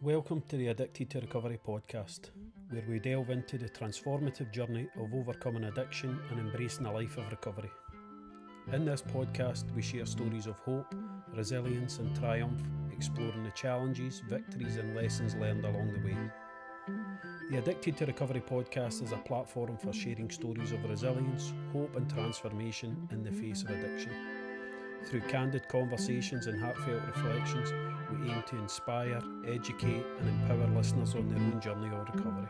Welcome to the Addicted to Recovery podcast, where we delve into the transformative journey of overcoming addiction and embracing a life of recovery. In this podcast, we share stories of hope, resilience and triumph, exploring the challenges, victories and lessons learned along the way. The Addicted to Recovery podcast is a platform for sharing stories of resilience, hope and transformation in the face of addiction. Through candid conversations and heartfelt reflections, we aim to inspire, educate and empower listeners on their own journey of recovery.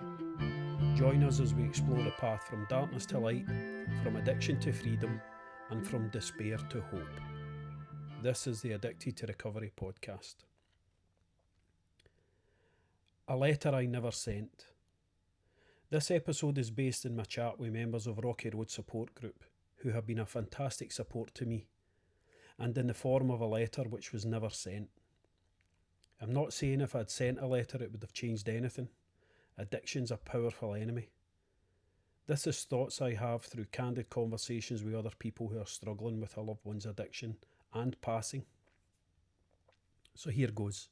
Join us as we explore the path from darkness to light, from addiction to freedom, and from despair to hope. This is the Addicted to Recovery podcast. A letter I never sent. This episode is based in my chat with members of Rocky Road Support Group, who have been a fantastic support to me, and in the form of a letter which was never sent. I'm not saying if I'd sent a letter it would have changed anything. Addiction's a powerful enemy. This is thoughts I have through candid conversations with other people who are struggling with a loved one's addiction and passing. So here goes.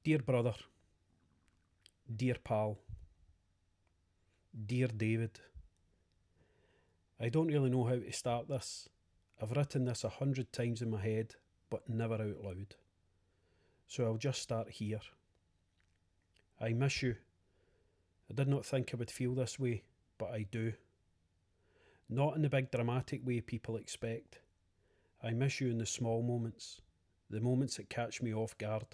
Dear brother, dear pal, dear David, I don't really know how to start this. I've written this 100 times in my head, but never out loud. So I'll just start here. I miss you. I did not think I would feel this way, but I do. Not in the big dramatic way people expect. I miss you in the small moments, the moments that catch me off guard.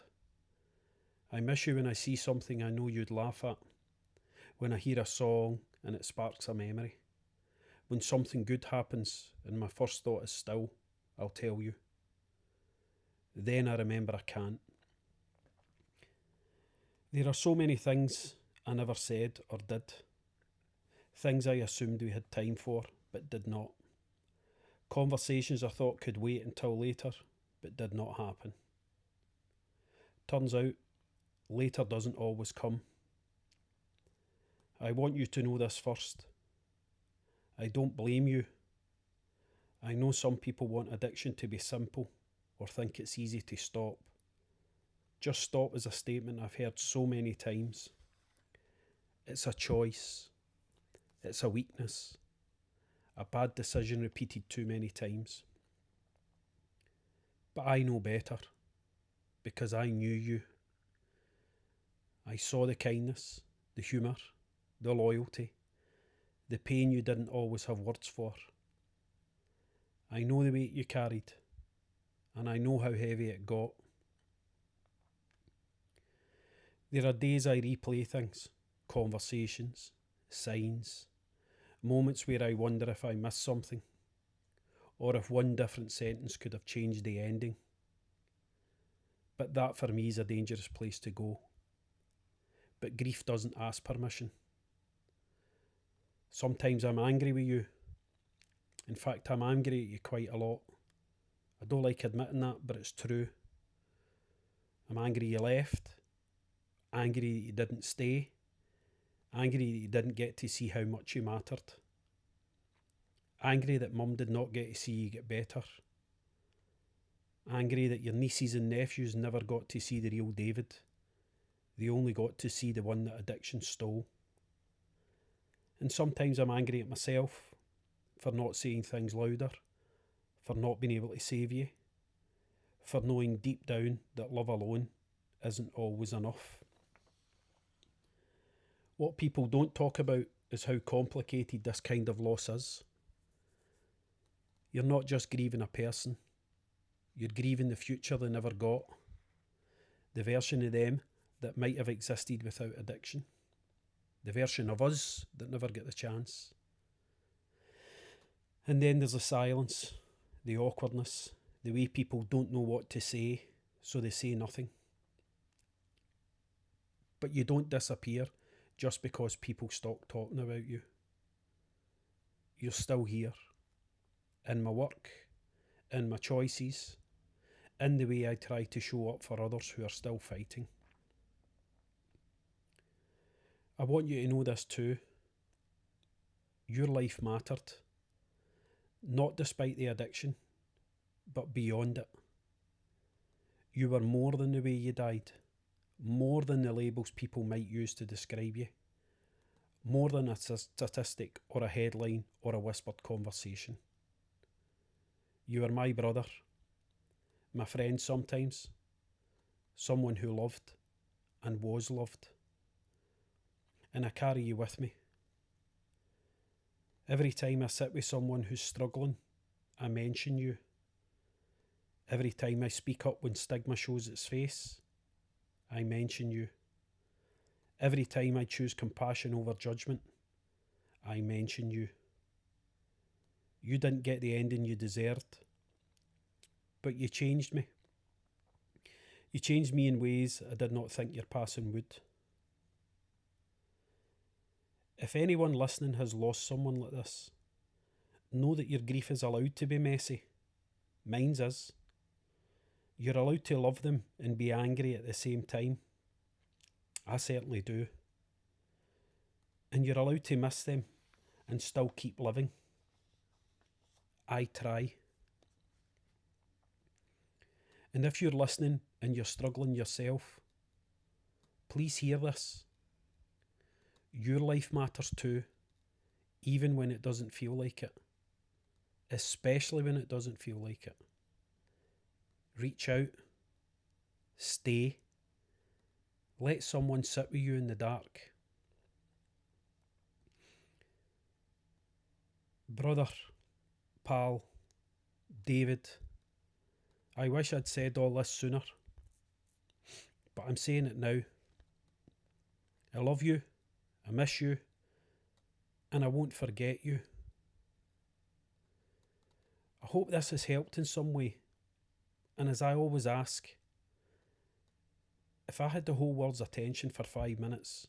I miss you when I see something I know you'd laugh at, when I hear a song and it sparks a memory. When something good happens and my first thought is still, I'll tell you. Then I remember I can't. There are so many things I never said or did. Things I assumed we had time for, but did not. Conversations I thought could wait until later, but did not happen. Turns out, later doesn't always come. I want you to know this first. I don't blame you. I know some people want addiction to be simple or think it's easy to stop. Just stop is a statement I've heard so many times. It's a choice. It's a weakness. A bad decision repeated too many times. But I know better, because I knew you. I saw the kindness, the humour, the loyalty, the pain you didn't always have words for. I know the weight you carried, and I know how heavy it got. There are days I replay things, conversations, signs, moments where I wonder if I missed something, or if one different sentence could have changed the ending. But that for me is a dangerous place to go. But grief doesn't ask permission. Sometimes I'm angry with you. In fact, I'm angry at you quite a lot. I don't like admitting that, but it's true. I'm angry you left. Angry that you didn't stay. Angry that you didn't get to see how much you mattered. Angry that Mum did not get to see you get better. Angry that your nieces and nephews never got to see the real David. They only got to see the one that addiction stole. And sometimes I'm angry at myself for not saying things louder, for not being able to save you, for knowing deep down that love alone isn't always enough. What people don't talk about is how complicated this kind of loss is. You're not just grieving a person, you're grieving the future they never got, the version of them that might have existed without addiction. The version of us that never get the chance. And then there's the silence, the awkwardness, the way people don't know what to say, so they say nothing. But you don't disappear just because people stop talking about you. You're still here, in my work, in my choices, in the way I try to show up for others who are still fighting. I want you to know this too. Your life mattered. Not despite the addiction, but beyond it. You were more than the way you died, more than the labels people might use to describe you, more than a statistic or a headline or a whispered conversation. You were my brother, my friend sometimes, someone who loved and was loved. And I carry you with me. Every time I sit with someone who's struggling, I mention you. Every time I speak up when stigma shows its face, I mention you. Every time I choose compassion over judgment, I mention you. You didn't get the ending you deserved, but you changed me. You changed me in ways I did not think your passing would. If anyone listening has lost someone like this, know that your grief is allowed to be messy. Mine's is. You're allowed to love them and be angry at the same time. I certainly do. And you're allowed to miss them and still keep living. I try. And if you're listening and you're struggling yourself, please hear this. Your life matters too, even when it doesn't feel like it. Especially when it doesn't feel like it. Reach out. Stay. Let someone sit with you in the dark. Brother, pal, David, I wish I'd said all this sooner, but I'm saying it now. I love you, I miss you, and I won't forget you. I hope this has helped in some way, and as I always ask, if I had the whole world's attention for 5 minutes,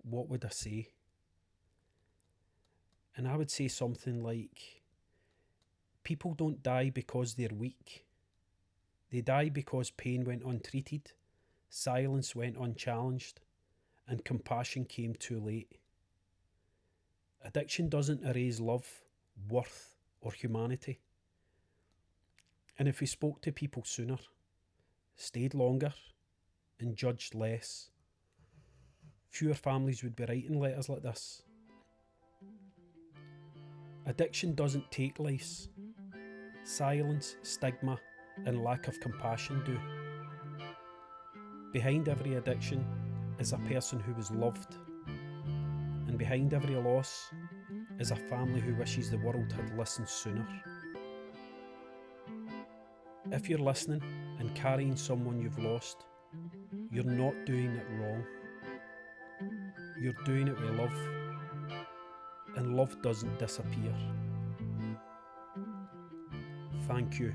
what would I say? And I would say something like, people don't die because they're weak. They die because pain went untreated, silence went unchallenged, and compassion came too late. Addiction doesn't erase love, worth, or humanity. And if we spoke to people sooner, stayed longer, and judged less, fewer families would be writing letters like this. Addiction doesn't take lives. Silence, stigma, and lack of compassion do. Behind every addiction is a person who was loved, and behind every loss is a family who wishes the world had listened sooner. If you're listening and carrying someone you've lost, you're not doing it wrong. You're doing it with love, and love doesn't disappear. Thank you.